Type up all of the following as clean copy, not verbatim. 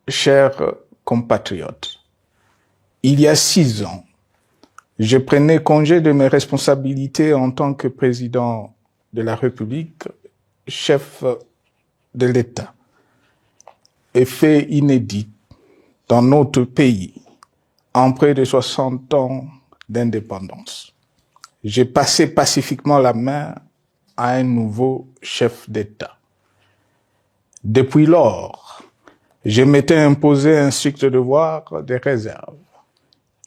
Chers compatriotes, il y a 6 ans, je prenais congé de mes responsabilités en tant que président de la République, chef de l'État. Et fait inédit dans notre pays, en près de 60 ans d'indépendance. J'ai passé pacifiquement la main à un nouveau chef d'État. Depuis lors, je m'étais imposé un strict devoir de réserve,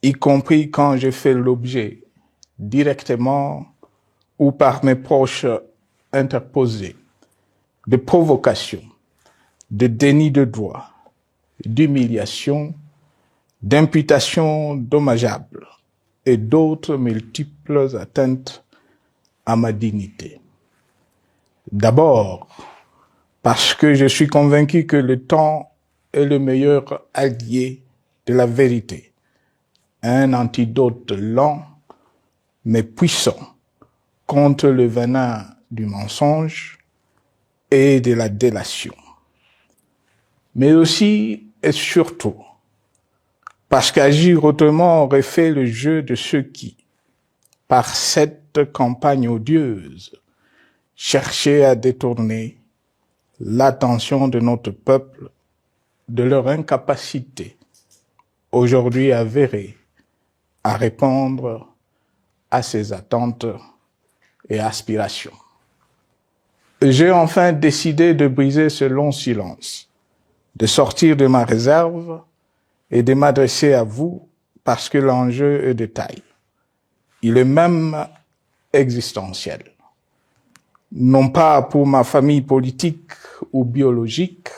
y compris quand j'ai fait l'objet, directement ou par mes proches interposés, de provocations, de déni de droit, d'humiliation, d'imputations dommageables et d'autres multiples atteintes à ma dignité. D'abord, parce que je suis convaincu que le temps est le meilleur allié de la vérité, un antidote lent mais puissant contre le venin du mensonge et de la délation. Mais aussi et surtout, parce qu'agir autrement aurait fait le jeu de ceux qui, par cette campagne odieuse, cherchaient à détourner l'attention de notre peuple de leur incapacité, aujourd'hui avérée, à répondre à ses attentes et aspirations. J'ai enfin décidé de briser ce long silence, de sortir de ma réserve et de m'adresser à vous parce que l'enjeu est de taille. Il est même existentiel. Non pas pour ma famille politique ou biologique,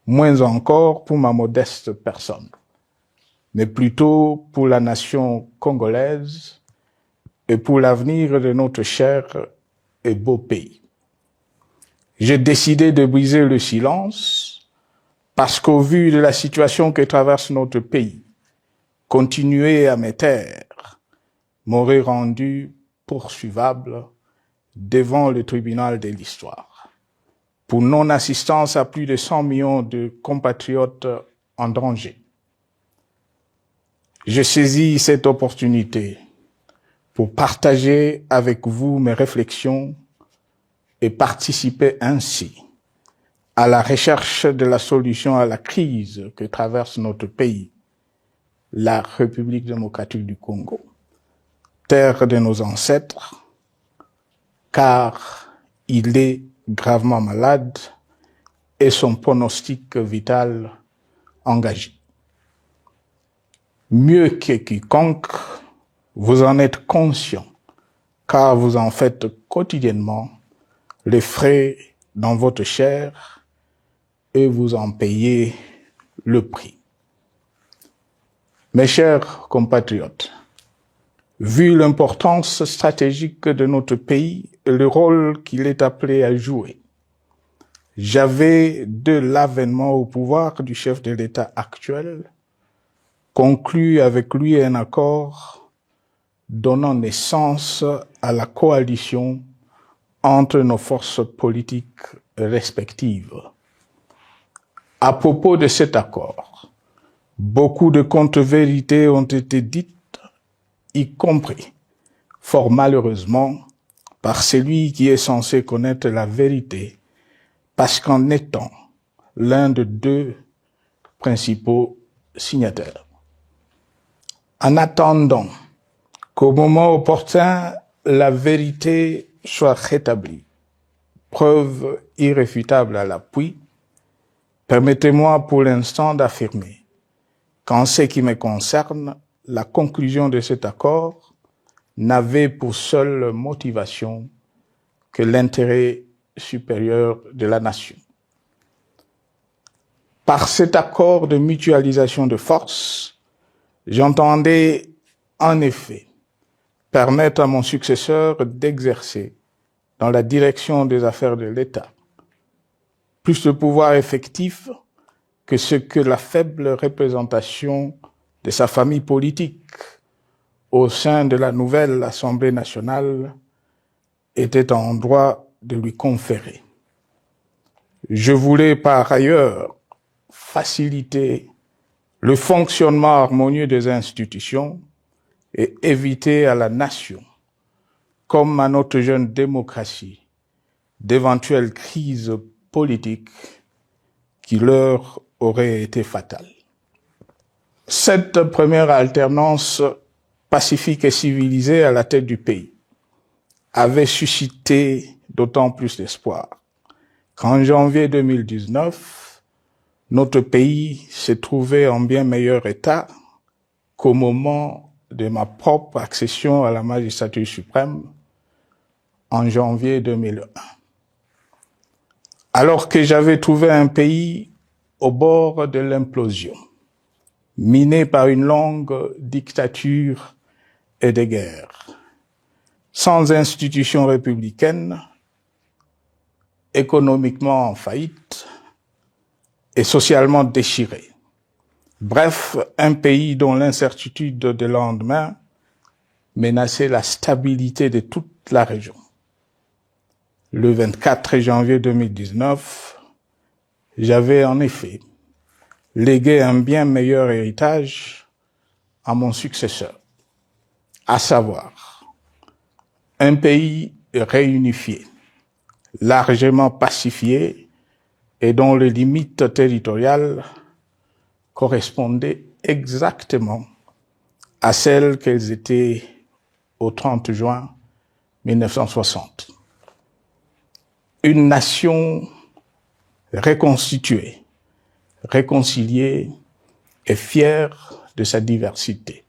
moins encore pour ma modeste personne, mais plutôt pour la nation congolaise et pour l'avenir de notre cher et beau pays. J'ai décidé de briser le silence parce qu'au vu de la situation que traverse notre pays, continuer à me taire m'aurait rendu poursuivable devant le tribunal de l'histoire pour non-assistance à plus de 100 millions de compatriotes en danger. Je saisis cette opportunité pour partager avec vous mes réflexions et participer ainsi à la recherche de la solution à la crise que traverse notre pays, la République démocratique du Congo, terre de nos ancêtres, car il est gravement malade et son pronostic vital engagé. Mieux que quiconque, vous en êtes conscient, car vous en faites quotidiennement les frais dans votre chair et vous en payez le prix. Mes chers compatriotes, vu l'importance stratégique de notre pays et le rôle qu'il est appelé à jouer, j'avais, de l'avènement au pouvoir du chef de l'État actuel, conclu avec lui un accord donnant naissance à la coalition entre nos forces politiques respectives. À propos de cet accord, beaucoup de contre-vérités ont été dites, y compris, fort malheureusement, par celui qui est censé connaître la vérité, parce qu'en étant l'un de deux principaux signataires. En attendant qu'au moment opportun, la vérité soit rétablie, preuve irréfutable à l'appui, permettez-moi pour l'instant d'affirmer qu'en ce qui me concerne, la conclusion de cet accord n'avait pour seule motivation que l'intérêt supérieur de la nation. Par cet accord de mutualisation de forces, j'entendais en effet permettre à mon successeur d'exercer dans la direction des affaires de l'État plus de pouvoir effectif que ce que la faible représentation de sa famille politique au sein de la nouvelle Assemblée nationale était en droit de lui conférer. Je voulais par ailleurs faciliter le fonctionnement harmonieux des institutions et éviter à la nation, comme à notre jeune démocratie, d'éventuelles crises politiques qui leur auraient été fatales. Cette première alternance pacifique et civilisée à la tête du pays avait suscité d'autant plus d'espoir qu'en janvier 2019, notre pays s'est trouvé en bien meilleur état qu'au moment de ma propre accession à la magistrature suprême en janvier 2001. Alors que j'avais trouvé un pays au bord de l'implosion, miné par une longue dictature et des guerres, sans institutions républicaines, économiquement en faillite et socialement déchiré. Bref, un pays dont l'incertitude de lendemain menaçait la stabilité de toute la région. Le 24 janvier 2019, j'avais en effet légué un bien meilleur héritage à mon successeur, à savoir un pays réunifié, largement pacifié et dont les limites territoriales correspondaient exactement à celles qu'elles étaient au 30 juin 1960. Une nation reconstituée, réconciliée et fière de sa diversité.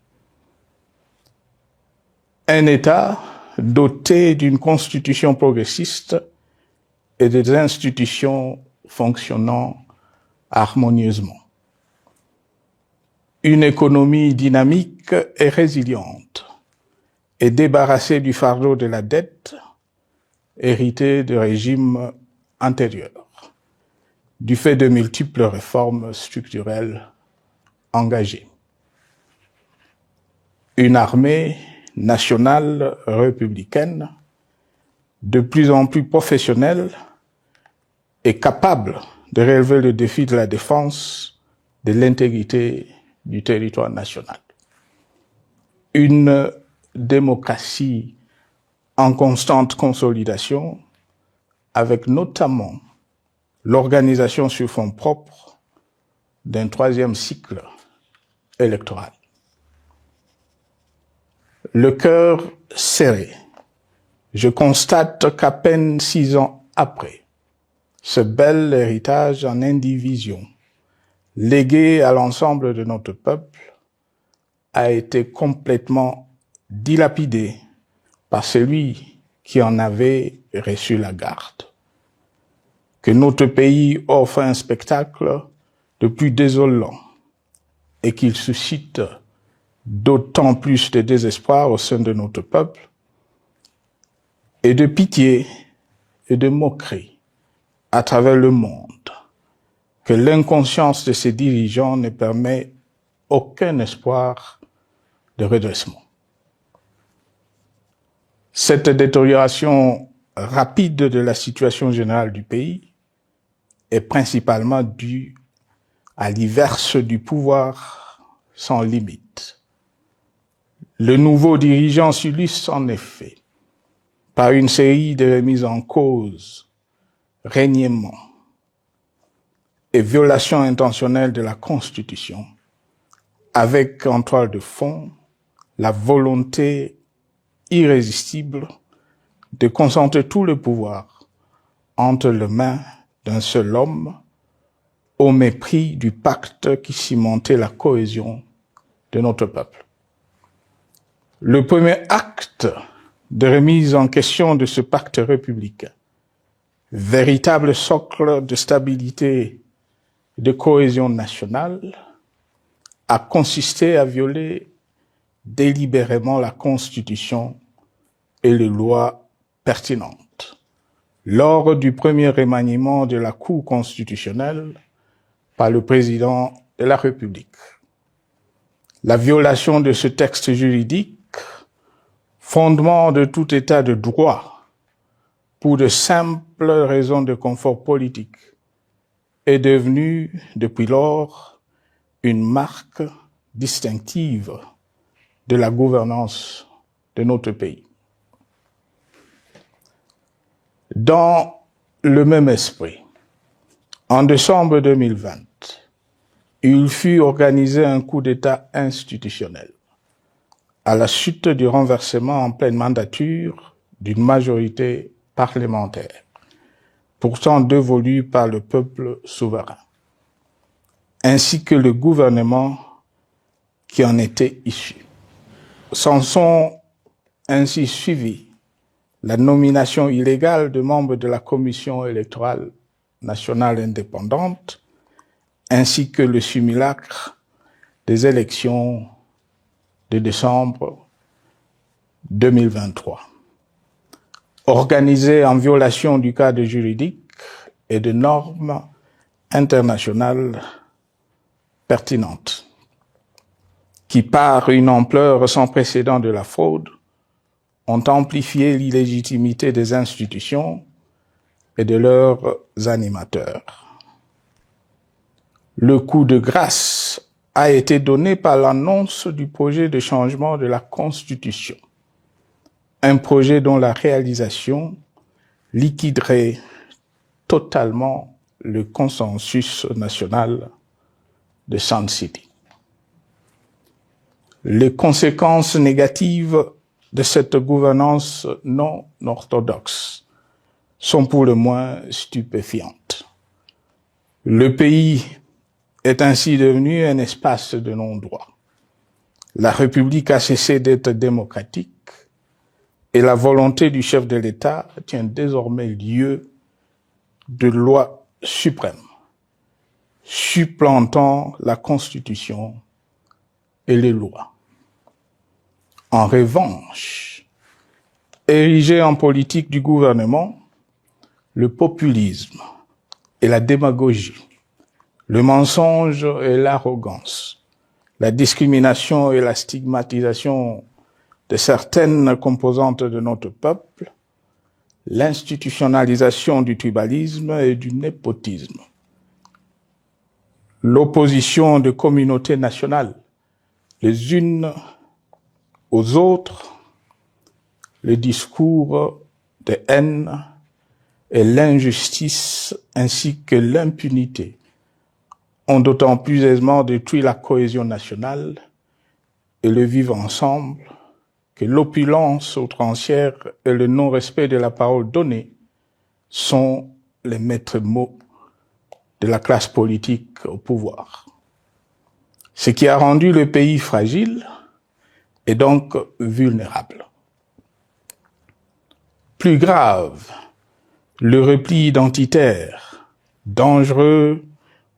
Un État doté d'une constitution progressiste et des institutions fonctionnant harmonieusement. Une économie dynamique et résiliente et débarrassée du fardeau de la dette hérité de régimes antérieurs, du fait de multiples réformes structurelles engagées. Une armée nationale républicaine de plus en plus professionnelle et capable de relever le défi de la défense de l'intégrité du territoire national. Une démocratie en constante consolidation, avec notamment l'organisation sur fonds propres d'un troisième cycle électoral. Le cœur serré, je constate qu'à peine 6 ans après, ce bel héritage en indivision, légué à l'ensemble de notre peuple, a été complètement dilapidé par celui qui en avait reçu la garde. Que notre pays offre un spectacle de plus désolant et qu'il suscite d'autant plus de désespoir au sein de notre peuple et de pitié et de moquerie à travers le monde, que l'inconscience de ses dirigeants ne permet aucun espoir de redressement. Cette détérioration rapide de la situation générale du pays est principalement due à l'inverse du pouvoir sans limite. Le nouveau dirigeant s'illustre en effet par une série de remises en cause, reniements et violations intentionnelles de la Constitution, avec en toile de fond la volonté irrésistible de concentrer tout le pouvoir entre les mains d'un seul homme au mépris du pacte qui cimentait la cohésion de notre peuple. Le premier acte de remise en question de ce pacte républicain, véritable socle de stabilité et de cohésion nationale, a consisté à violer délibérément la Constitution et les lois pertinentes lors du premier remaniement de la Cour constitutionnelle par le président de la République. La violation de ce texte juridique, fondement de tout état de droit, pour de simples raisons de confort politique est devenue, depuis lors, une marque distinctive de la gouvernance de notre pays. Dans le même esprit, en décembre 2020, il fut organisé un coup d'État institutionnel à la suite du renversement en pleine mandature d'une majorité parlementaire, pourtant dévolue par le peuple souverain, ainsi que le gouvernement qui en était issu. S'en sont ainsi suivis la nomination illégale de membres de la Commission électorale nationale indépendante, ainsi que le simulacre des élections de décembre 2023, organisé en violation du cadre juridique et de normes internationales pertinentes, qui, par une ampleur sans précédent de la fraude, ont amplifié l'illégitimité des institutions et de leurs animateurs. Le coup de grâce a été donné par l'annonce du projet de changement de la Constitution, un projet dont la réalisation liquiderait totalement le consensus national de Sun City. Les conséquences négatives de cette gouvernance non orthodoxe sont pour le moins stupéfiantes. Le pays est ainsi devenu un espace de non-droit. La République a cessé d'être démocratique et la volonté du chef de l'État tient désormais lieu de loi suprême, supplantant la Constitution et les lois. En revanche, érigé en politique du gouvernement, le populisme et la démagogie, le mensonge et l'arrogance, la discrimination et la stigmatisation de certaines composantes de notre peuple, l'institutionnalisation du tribalisme et du népotisme, l'opposition de communautés nationales les unes aux autres, le discours de haine et l'injustice ainsi que l'impunité ont d'autant plus aisément détruit la cohésion nationale et le vivre ensemble que l'opulence outrancière et le non-respect de la parole donnée sont les maîtres mots de la classe politique au pouvoir. Ce qui a rendu le pays fragile et donc vulnérable. Plus grave, le repli identitaire, dangereux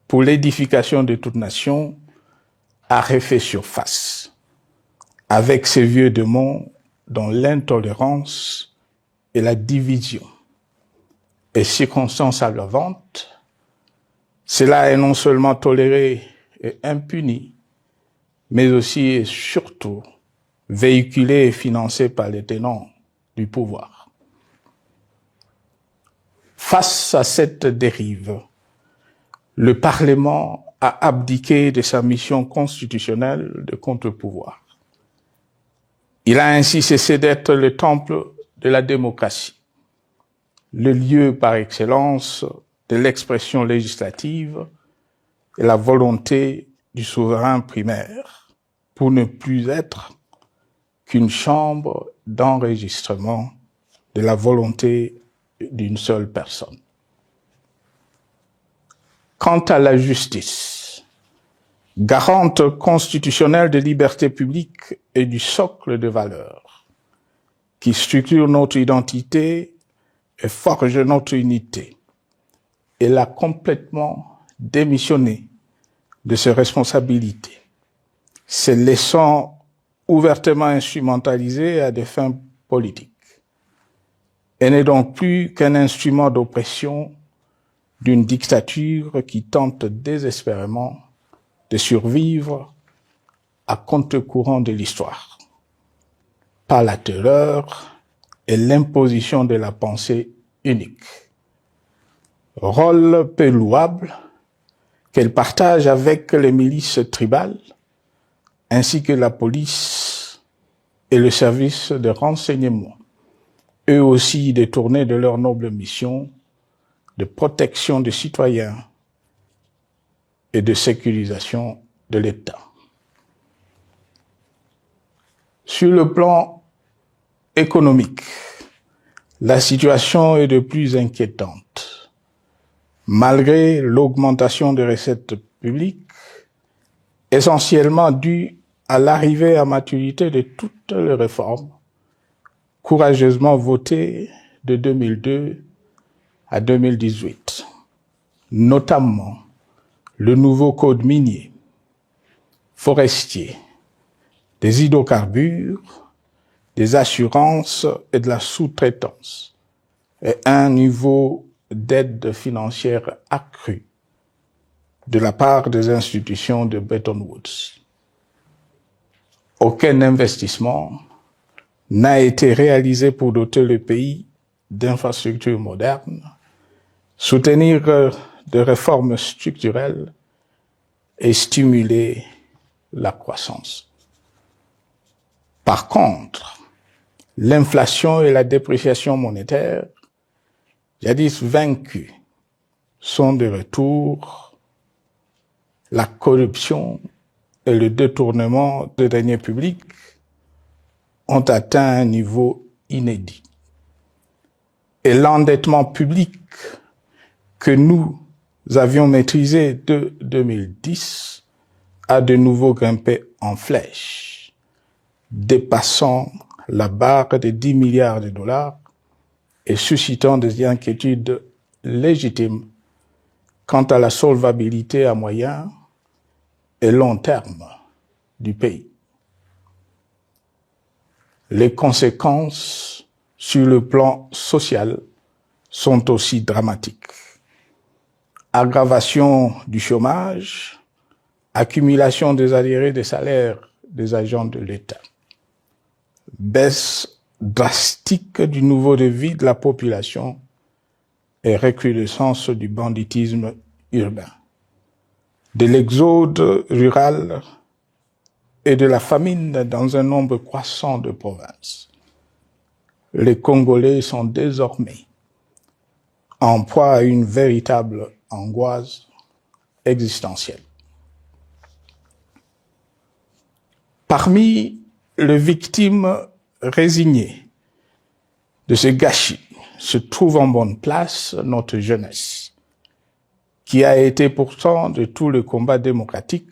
pour l'édification de toute nation, a refait surface, avec ses vieux démons dont l'intolérance et la division est circonstance aggravante. Cela est non seulement toléré et impuni, mais aussi et surtout véhiculé et financé par les tenants du pouvoir. Face à cette dérive, le Parlement a abdiqué de sa mission constitutionnelle de contre-pouvoir. Il a ainsi cessé d'être le temple de la démocratie, le lieu par excellence de l'expression législative et la volonté du souverain primaire, pour ne plus être qu'une chambre d'enregistrement de la volonté d'une seule personne. Quant à la justice, garante constitutionnelle des libertés publiques et du socle de valeurs, qui structure notre identité et forge notre unité, elle a complètement démissionné de ses responsabilités, se laissant ouvertement instrumentalisée à des fins politiques. Elle n'est donc plus qu'un instrument d'oppression d'une dictature qui tente désespérément de survivre à contre-courant de l'histoire, par la terreur et l'imposition de la pensée unique. Rôle peu louable, qu'elle partage avec les milices tribales, ainsi que la police et le service de renseignement, eux aussi détournés de leur noble mission de protection des citoyens et de sécurisation de l'État. Sur le plan économique, la situation est de plus inquiétante. Malgré l'augmentation des recettes publiques, essentiellement due à l'arrivée à maturité de toutes les réformes courageusement votées de 2002 à 2018, notamment le nouveau code minier, forestier, des hydrocarbures, des assurances et de la sous-traitance, et un niveau d'aide financière accru de la part des institutions de Bretton Woods. Aucun investissement n'a été réalisé pour doter le pays d'infrastructures modernes, soutenir des réformes structurelles et stimuler la croissance. Par contre, l'inflation et la dépréciation monétaire, jadis vaincues, sont de retour. La corruption et le détournement de deniers publics ont atteint un niveau inédit. Et l'endettement public que nous avions maîtrisé de 2010 a de nouveau grimpé en flèche, dépassant la barre des 10 milliards de dollars et suscitant des inquiétudes légitimes quant à la solvabilité à moyen et long terme du pays. Les conséquences sur le plan social sont aussi dramatiques. Aggravation du chômage, accumulation des arriérés des salaires des agents de l'État, baisse drastique du niveau de vie de la population et recrudescence du banditisme urbain, de l'exode rural et de la famine dans un nombre croissant de provinces. Les Congolais sont désormais en proie à une véritable angoisse existentielle. Parmi les victimes résignées de ce gâchis se trouve en bonne place notre jeunesse, qui a été pourtant de tout le combat démocratique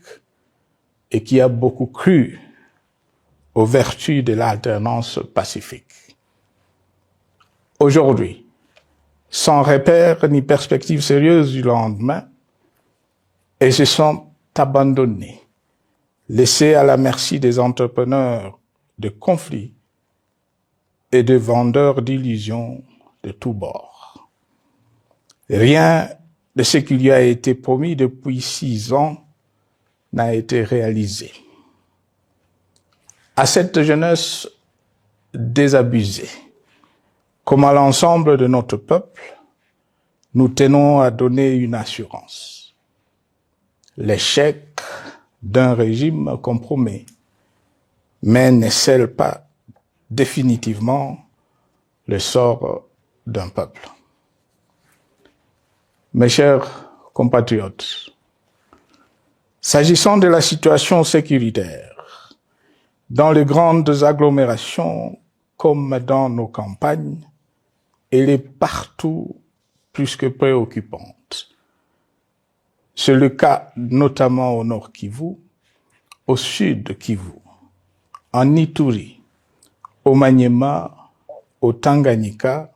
et qui a beaucoup cru aux vertus de l'alternance pacifique. Aujourd'hui, sans repère ni perspective sérieuse du lendemain, et se sont abandonnés, laissés à la merci des entrepreneurs de conflits et de vendeurs d'illusions de tous bords. Rien de ce qui lui a été promis depuis 6 ans n'a été réalisé. À cette jeunesse désabusée, comme à l'ensemble de notre peuple, nous tenons à donner une assurance. L'échec d'un régime compromet, mais ne scelle pas définitivement le sort d'un peuple. Mes chers compatriotes, s'agissant de la situation sécuritaire, dans les grandes agglomérations comme dans nos campagnes, elle est partout plus que préoccupante. C'est le cas notamment au nord Kivu, au sud Kivu, en Ituri, au Maniema, au Tanganyika,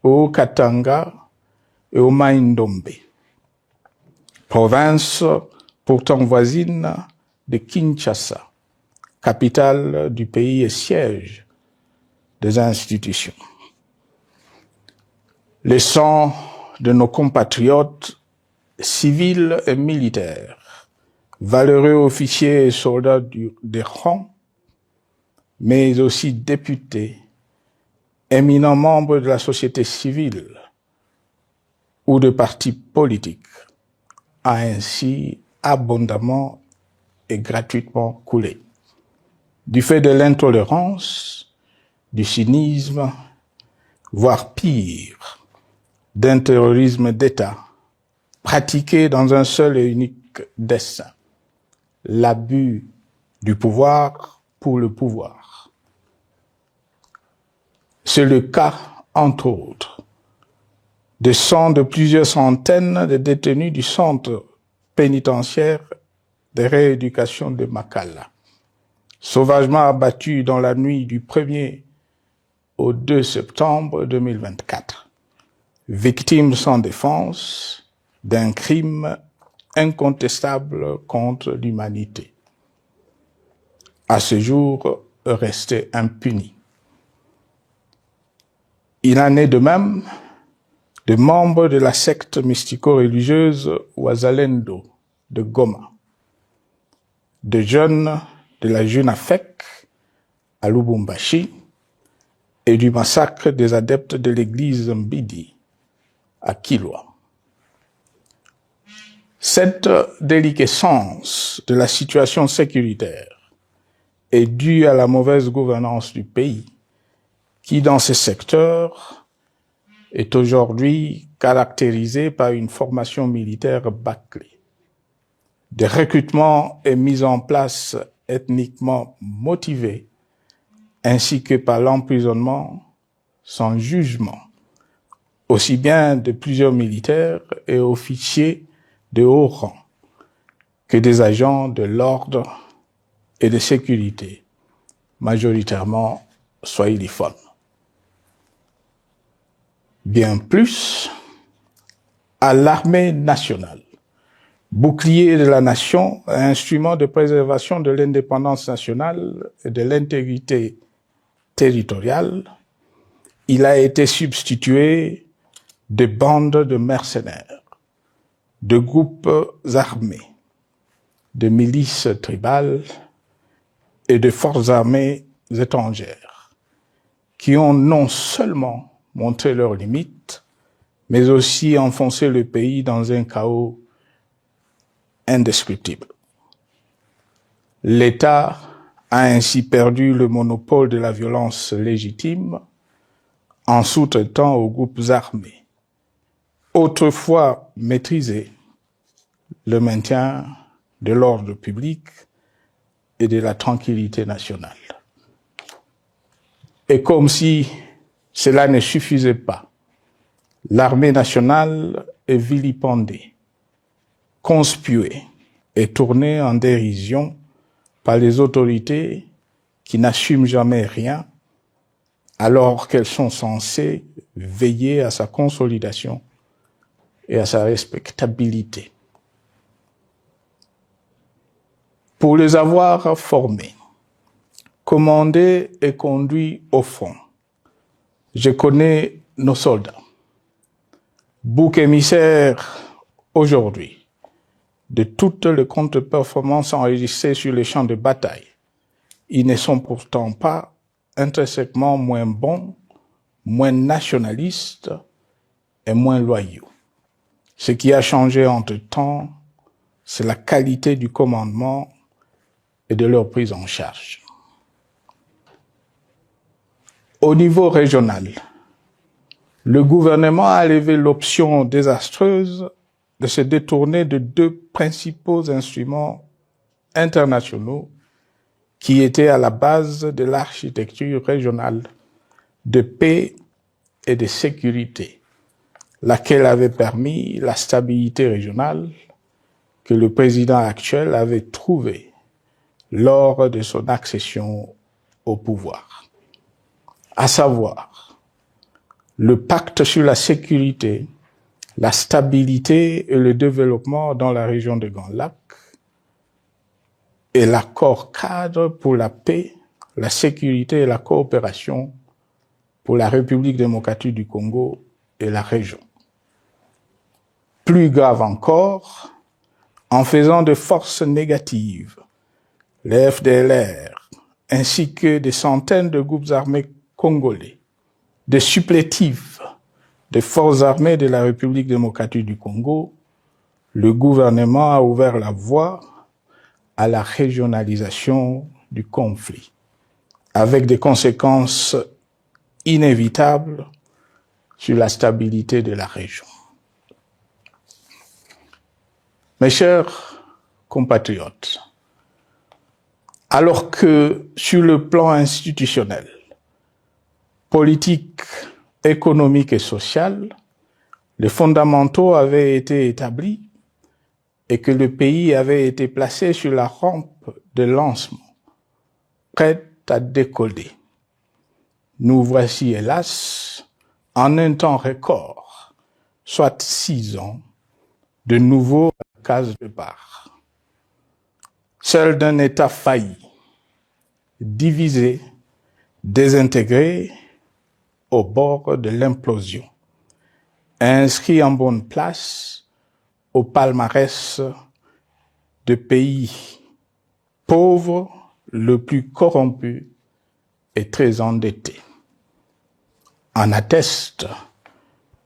au Katanga et au Mai-Ndombe, province pourtant voisine de Kinshasa, capitale du pays et siège des institutions. Le sang de nos compatriotes civils et militaires, valeureux officiers et soldats des rangs, mais aussi députés, éminents membres de la société civile ou de partis politiques, a ainsi abondamment et gratuitement coulé. Du fait de l'intolérance, du cynisme, voire pire, d'un terrorisme d'État pratiqué dans un seul et unique dessein, l'abus du pouvoir pour le pouvoir. C'est le cas, entre autres, de plusieurs centaines de détenus du centre pénitentiaire de rééducation de Makala, sauvagement abattus dans la nuit du 1er au 2 septembre 2024, victimes sans défense d'un crime incontestable contre l'humanité, à ce jour resté impuni. Il en est de même de membres de la secte mystico-religieuse Wazalendo de Goma, de jeunes de la Junafek à Lubumbashi et du massacre des adeptes de l'église Mbidi à Kilwa. Cette déliquescence de la situation sécuritaire est due à la mauvaise gouvernance du pays qui, dans ce secteur, est aujourd'hui caractérisé par une formation militaire bâclée, des recrutements et mises en place ethniquement motivés, ainsi que par l'emprisonnement sans jugement, aussi bien de plusieurs militaires et officiers de haut rang que des agents de l'ordre et de sécurité, majoritairement swahiliphones. Bien plus, à l'armée nationale, bouclier de la nation, instrument de préservation de l'indépendance nationale et de l'intégrité territoriale, il a été substitué de bandes de mercenaires, de groupes armés, de milices tribales et de forces armées étrangères qui ont non seulement montré leurs limites, mais aussi enfoncé le pays dans un chaos indescriptible. L'État a ainsi perdu le monopole de la violence légitime en sous-traitant aux groupes armés, autrefois maîtrisés, le maintien de l'ordre public et de la tranquillité nationale. Et comme si cela ne suffisait pas, l'armée nationale est vilipendée, conspuée et tournée en dérision par les autorités qui n'assument jamais rien alors qu'elles sont censées veiller à sa consolidation et à sa respectabilité. Pour les avoir formés, commandés et conduits au front, je connais nos soldats, boucs émissaires aujourd'hui de toutes les contre-performances enregistrées sur les champs de bataille. Ils ne sont pourtant pas intrinsèquement moins bons, moins nationalistes et moins loyaux. Ce qui a changé entre-temps, c'est la qualité du commandement et de leur prise en charge. Au niveau régional, le gouvernement a levé l'option désastreuse de se détourner de deux principaux instruments internationaux qui étaient à la base de l'architecture régionale de paix et de sécurité, laquelle avait permis la stabilité régionale que le président actuel avait trouvée lors de son accession au pouvoir. À savoir, le pacte sur la sécurité, la stabilité et le développement dans la région de Grand Lac et l'accord cadre pour la paix, la sécurité et la coopération pour la République démocratique du Congo et la région. Plus grave encore, en faisant de forces négatives, les FDLR, ainsi que des centaines de groupes armés congolais, des supplétifs des forces armées de la République démocratique du Congo, le gouvernement a ouvert la voie à la régionalisation du conflit, avec des conséquences inévitables sur la stabilité de la région. Mes chers compatriotes, alors que sur le plan institutionnel, politique, économique et social, les fondamentaux avaient été établis et que le pays avait été placé sur la rampe de lancement, prêt à décoller. Nous voici, hélas, en un temps record, soit 6 ans, de nouveau à la case départ. Seul d'un État failli, divisé, désintégré, au bord de l'implosion, inscrit en bonne place au palmarès de pays pauvres, le plus corrompu et très endetté. En atteste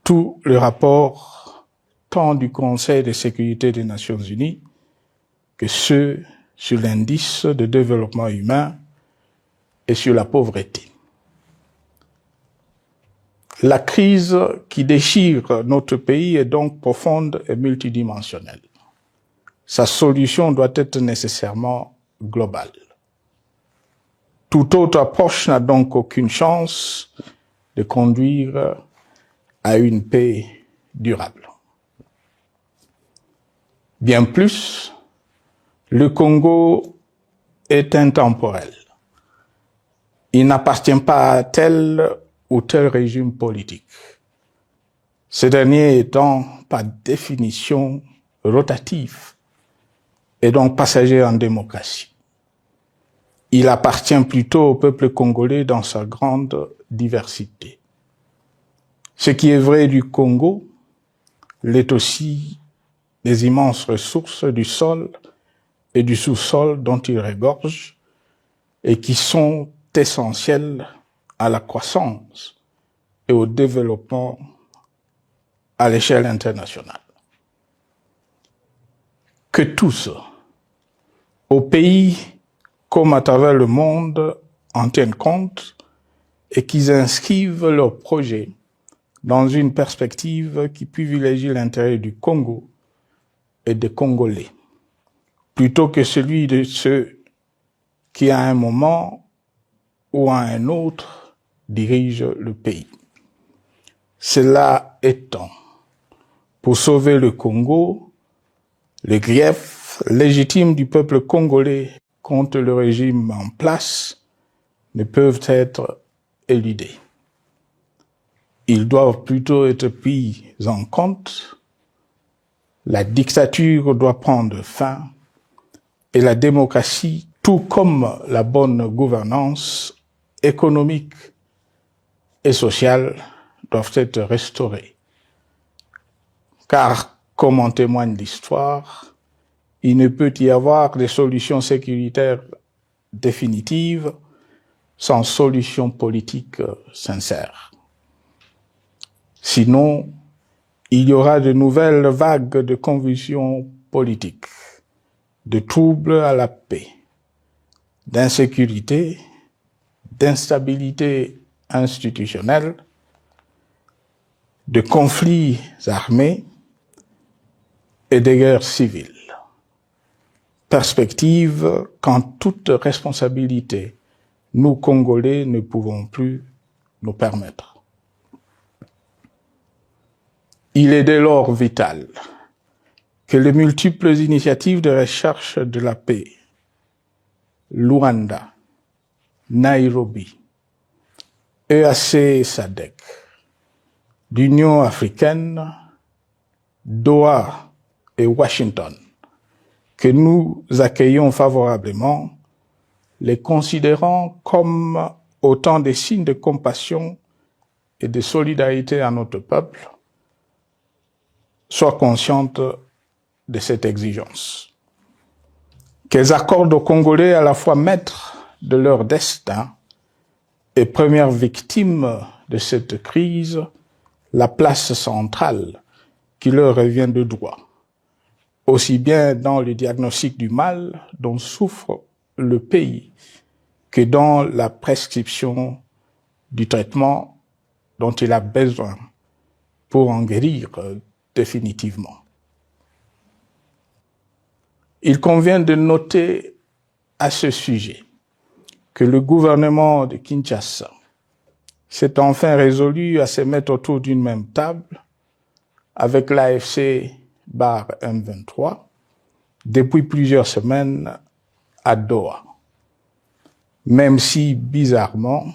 tout le rapport tant du Conseil de sécurité des Nations Unies que ceux sur l'indice de développement humain et sur la pauvreté. La crise qui déchire notre pays est donc profonde et multidimensionnelle. Sa solution doit être nécessairement globale. Toute autre approche n'a donc aucune chance de conduire à une paix durable. Bien plus, le Congo est intemporel. Il n'appartient pas à tel ou tel régime politique. Ce dernier étant par définition rotatif et donc passager en démocratie. Il appartient plutôt au peuple congolais dans sa grande diversité. Ce qui est vrai du Congo l'est aussi des immenses ressources du sol et du sous-sol dont il regorge et qui sont essentielles à la croissance et au développement à l'échelle internationale. Que tous, au pays comme à travers le monde, en tiennent compte et qu'ils inscrivent leurs projets dans une perspective qui privilégie l'intérêt du Congo et des Congolais, plutôt que celui de ceux qui, à un moment ou à un autre, dirigent le pays. Cela étant, pour sauver le Congo, les griefs légitimes du peuple congolais contre le régime en place ne peuvent être éludés. Ils doivent plutôt être pris en compte. La dictature doit prendre fin et la démocratie, tout comme la bonne gouvernance économique et sociale, doivent être restaurées. Car, comme en témoigne l'histoire, il ne peut y avoir de solutions sécuritaires définitives sans solution politique sincère. Sinon, il y aura de nouvelles vagues de convulsions politiques, de troubles à la paix, d'insécurité, d'instabilité institutionnelle, de conflits armés et de guerres civiles. Perspective qu'en toute responsabilité, nous, Congolais, ne pouvons plus nous permettre. Il est dès lors vital que les multiples initiatives de recherche de la paix, Luanda, Nairobi, EAC SADC, l'Union africaine, Doha et Washington, que nous accueillons favorablement, les considérant comme autant de signes de compassion et de solidarité à notre peuple, soient conscientes de cette exigence. Qu'elles accordent aux Congolais à la fois maîtres de leur destin et premières victimes de cette crise la place centrale qui leur revient de droit, aussi bien dans le diagnostic du mal dont souffre le pays que dans la prescription du traitement dont il a besoin pour en guérir définitivement. Il convient de noter à ce sujet que le gouvernement de Kinshasa s'est enfin résolu à se mettre autour d'une même table avec l'AFC M23 depuis plusieurs semaines à Doha, même si, bizarrement,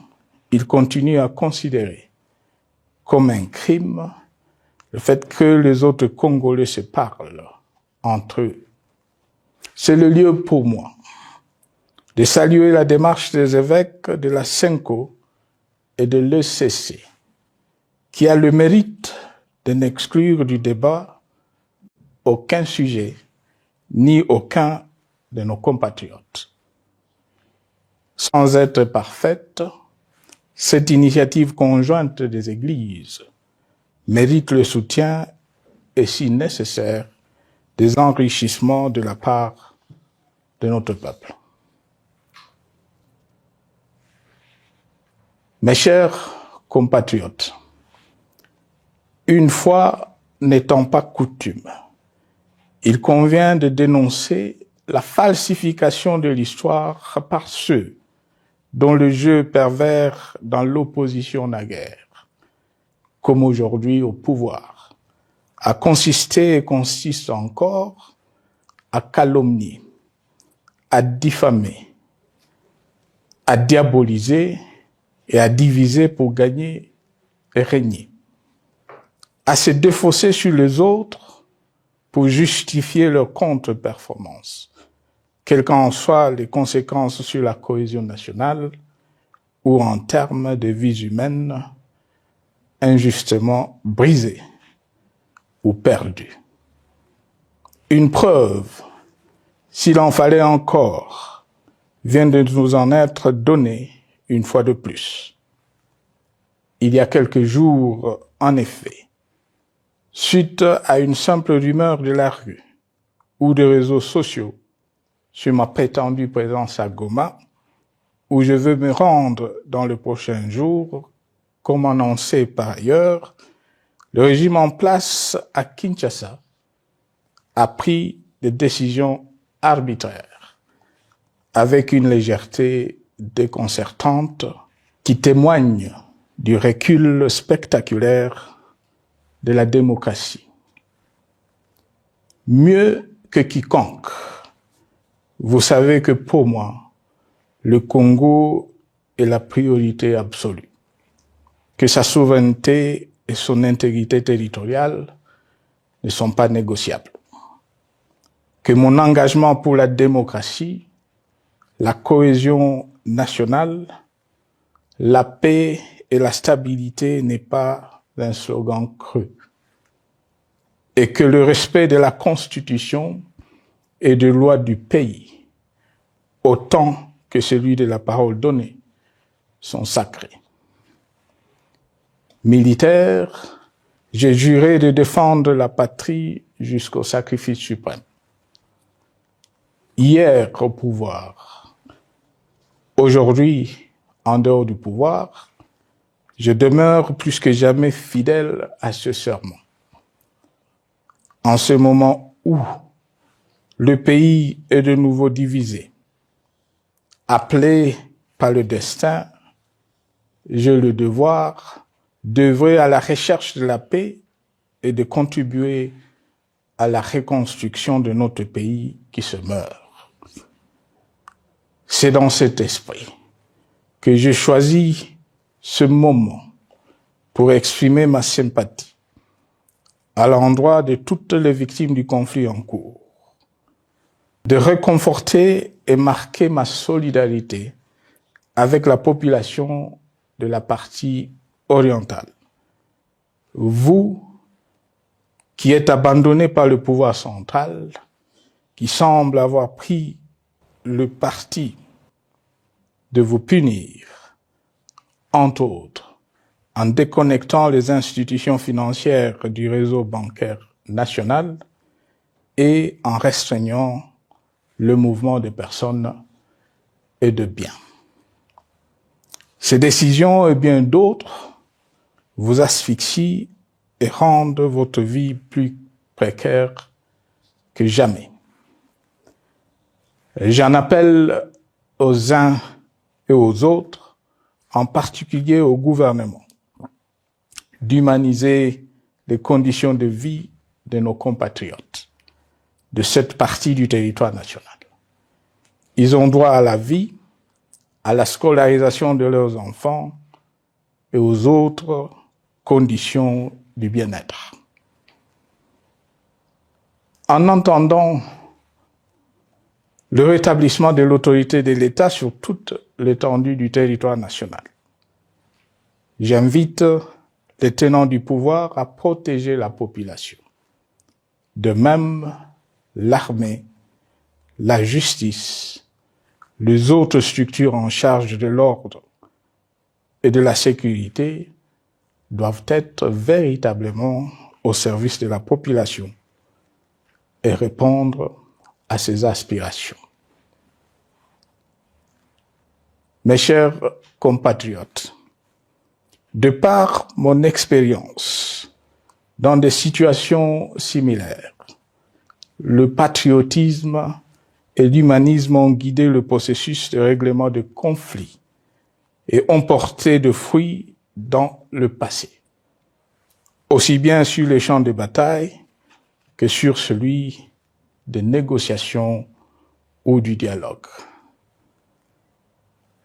il continue à considérer comme un crime le fait que les autres Congolais se parlent entre eux. C'est le lieu pour moi de saluer la démarche des évêques de la CENCO et de l'ECC, qui a le mérite de n'exclure du débat aucun sujet, ni aucun de nos compatriotes. Sans être parfaite, cette initiative conjointe des Églises mérite le soutien et, si nécessaire, des enrichissements de la part de notre peuple. Mes chers compatriotes, une fois n'étant pas coutume, il convient de dénoncer la falsification de l'histoire par ceux dont le jeu pervers dans l'opposition naguère, comme aujourd'hui au pouvoir, a consisté et consiste encore à calomnier, à diffamer, à diaboliser et à diviser pour gagner et régner, à se défausser sur les autres pour justifier leur contre-performance, quelles qu'en soient les conséquences sur la cohésion nationale ou en termes de vies humaines injustement brisées ou perdues. Une preuve, s'il en fallait encore, vient de nous en être donnée une fois de plus. Il y a quelques jours, en effet, suite à une simple rumeur de la rue ou des réseaux sociaux sur ma prétendue présence à Goma, où je veux me rendre dans le prochain jour, comme annoncé par ailleurs, le régime en place à Kinshasa a pris des décisions arbitraires, avec une légèreté déconcertante qui témoigne du recul spectaculaire de la démocratie. Mieux que quiconque, vous savez que pour moi, le Congo est la priorité absolue, que sa souveraineté et son intégrité territoriale ne sont pas négociables, que mon engagement pour la démocratie, la cohésion nationale, la paix et la stabilité n'est pas un slogan creux, et que le respect de la Constitution et des lois du pays, autant que celui de la parole donnée, sont sacrés. Militaire, j'ai juré de défendre la patrie jusqu'au sacrifice suprême. Hier au pouvoir, aujourd'hui en dehors du pouvoir, je demeure plus que jamais fidèle à ce serment. En ce moment où le pays est de nouveau divisé, appelé par le destin, j'ai le devoir d'œuvrer à la recherche de la paix et de contribuer à la reconstruction de notre pays qui se meurt. C'est dans cet esprit que j'ai choisi ce moment pour exprimer ma sympathie à l'endroit de toutes les victimes du conflit en cours, de réconforter et marquer ma solidarité avec la population de la partie orientale. Vous, qui êtes abandonnés par le pouvoir central, qui semble avoir pris le parti de vous punir, entre autres, en déconnectant les institutions financières du réseau bancaire national, et en restreignant le mouvement de personnes et de biens. Ces décisions et bien d'autres vous asphyxient et rendent votre vie plus précaire que jamais. J'en appelle aux uns et aux autres, en particulier au gouvernement, d'humaniser les conditions de vie de nos compatriotes de cette partie du territoire national. Ils ont droit à la vie, à la scolarisation de leurs enfants et aux autres conditions du bien-être. En entendant le rétablissement de l'autorité de l'État sur toute l'étendue du territoire national, j'invite les tenants du pouvoir à protéger la population. De même, l'armée, la justice, les autres structures en charge de l'ordre et de la sécurité doivent être véritablement au service de la population et répondre à ses aspirations. Mes chers compatriotes, de par mon expérience dans des situations similaires, le patriotisme et l'humanisme ont guidé le processus de règlement de conflits et ont porté de fruits dans le passé, aussi bien sur les champs de bataille que sur celui de négociation ou du dialogue.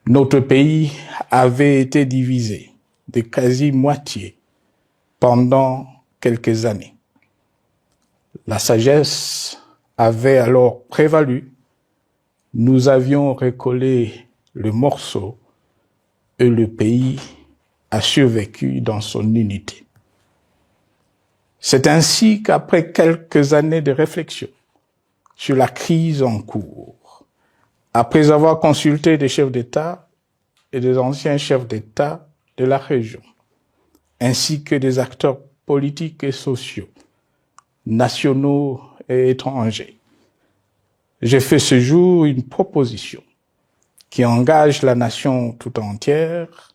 Notre pays avait été divisé de quasi-moitié pendant quelques années. La sagesse avait alors prévalu. Nous avions recollé le morceau et le pays a survécu dans son unité. C'est ainsi qu'après quelques années de réflexion sur la crise en cours, après avoir consulté des chefs d'État et des anciens chefs d'État de la région, ainsi que des acteurs politiques et sociaux, nationaux et étrangers, j'ai fait ce jour une proposition qui engage la nation tout entière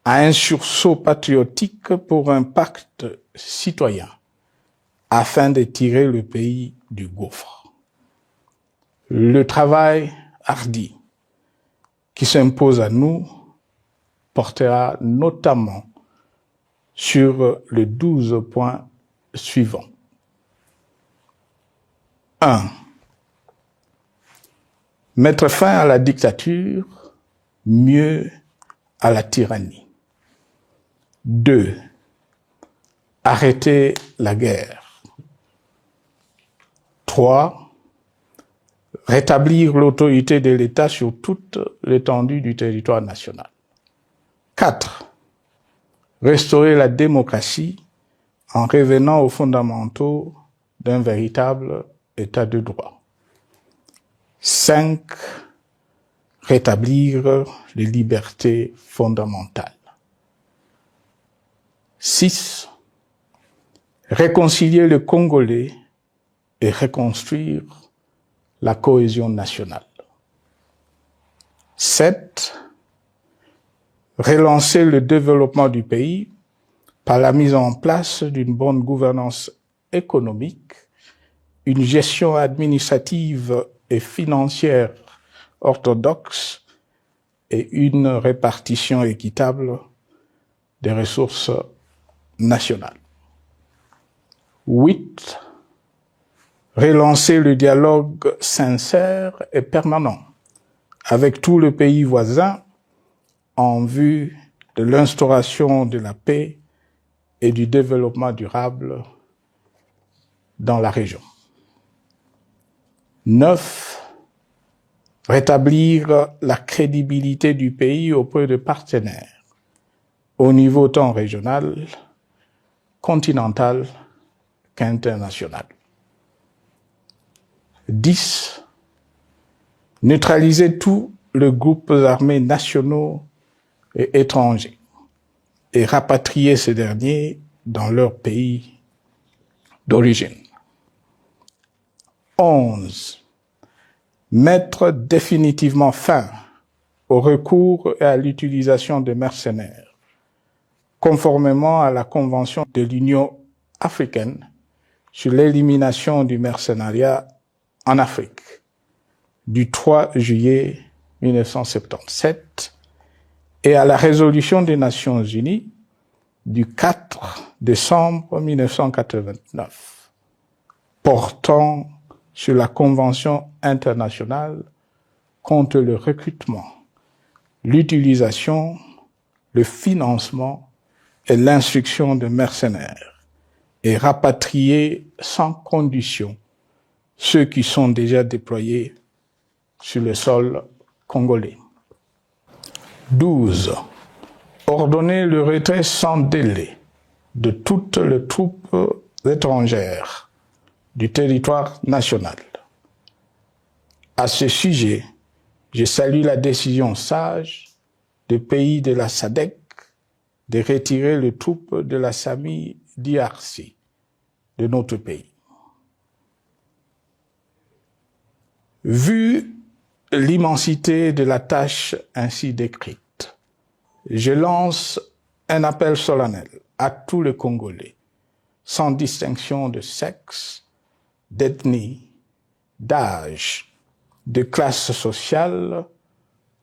à un sursaut patriotique pour un pacte citoyen afin de tirer le pays du gouffre. Le travail hardi qui s'impose à nous portera notamment sur les 12 points suivants. 1. Mettre fin à la dictature, mieux à la tyrannie. 2. Arrêter la guerre. 3. Rétablir l'autorité de l'État sur toute l'étendue du territoire national. 4. Restaurer la démocratie en revenant aux fondamentaux d'un véritable État de droit. 5. Rétablir les libertés fondamentales. 6. Réconcilier le Congolais et reconstruire la cohésion nationale. 7. Relancer le développement du pays par la mise en place d'une bonne gouvernance économique, une gestion administrative et financière orthodoxe et une répartition équitable des ressources nationales. 8. Relancer le dialogue sincère et permanent avec tous les pays voisins en vue de l'instauration de la paix et du développement durable dans la région. 9. Rétablir la crédibilité du pays auprès de partenaires au niveau tant régional, continental qu'international. 10. Neutraliser tous les groupes armés nationaux et étrangers et rapatrier ces derniers dans leur pays d'origine. 11. Mettre définitivement fin au recours et à l'utilisation de mercenaires, conformément à la Convention de l'Union africaine sur l'élimination du mercenariat en Afrique du 3 juillet 1977 et à la résolution des Nations Unies du 4 décembre 1989 portant sur la Convention internationale contre le recrutement, l'utilisation, le financement et l'instruction de mercenaires et rapatrier sans condition ceux qui sont déjà déployés sur le sol congolais. 12. Ordonner le retrait sans délai de toutes les troupes étrangères du territoire national. À ce sujet, je salue la décision sage des pays de la SADC de retirer les troupes de la SAMI DRC de notre pays. Vu l'immensité de la tâche ainsi décrite, je lance un appel solennel à tous les Congolais, sans distinction de sexe, d'ethnie, d'âge, de classe sociale,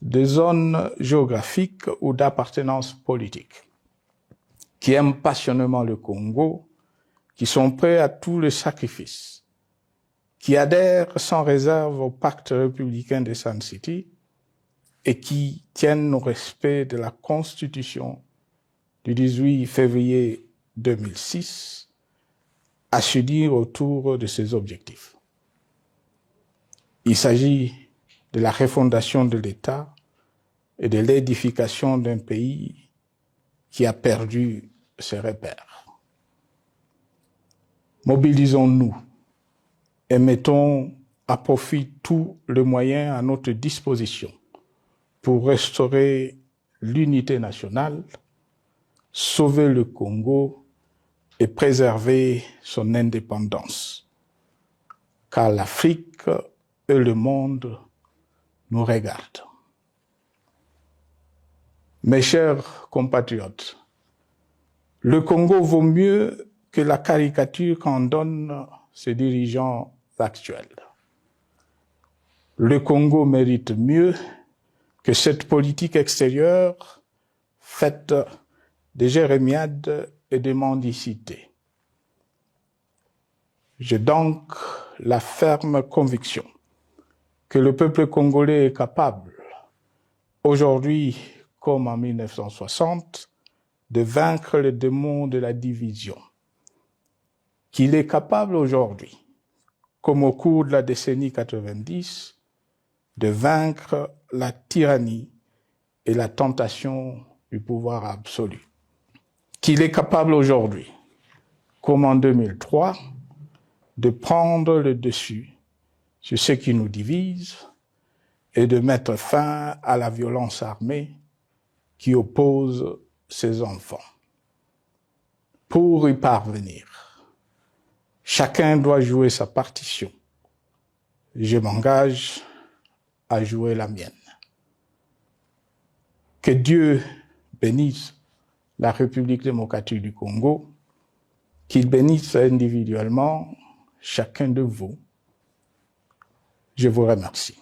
de zone géographique ou d'appartenance politique, qui aiment passionnément le Congo, qui sont prêts à tous les sacrifices, qui adhèrent sans réserve au pacte républicain de Sun City et qui tiennent au respect de la Constitution du 18 février 2006 à s'unir autour de ces objectifs. Il s'agit de la refondation de l'État et de l'édification d'un pays qui a perdu ses repères. Mobilisons-nous et mettons à profit tous les moyens à notre disposition pour restaurer l'unité nationale, sauver le Congo et préserver son indépendance, car l'Afrique et le monde nous regardent. Mes chers compatriotes, le Congo vaut mieux que la caricature qu'en donnent ses dirigeants actuels. Le Congo mérite mieux que cette politique extérieure faite de jérémiades et de mendicité. J'ai donc la ferme conviction que le peuple congolais est capable, aujourd'hui comme en 1960, de vaincre le démon de la division, qu'il est capable aujourd'hui, comme au cours de la décennie 90, de vaincre la tyrannie et la tentation du pouvoir absolu. Qu'il est capable aujourd'hui, comme en 2003, de prendre le dessus sur ce qui nous divise et de mettre fin à la violence armée qui oppose ses enfants. Pour y parvenir, chacun doit jouer sa partition. Je m'engage à jouer la mienne. Que Dieu bénisse la République démocratique du Congo, qu'il bénisse individuellement chacun de vous. Je vous remercie.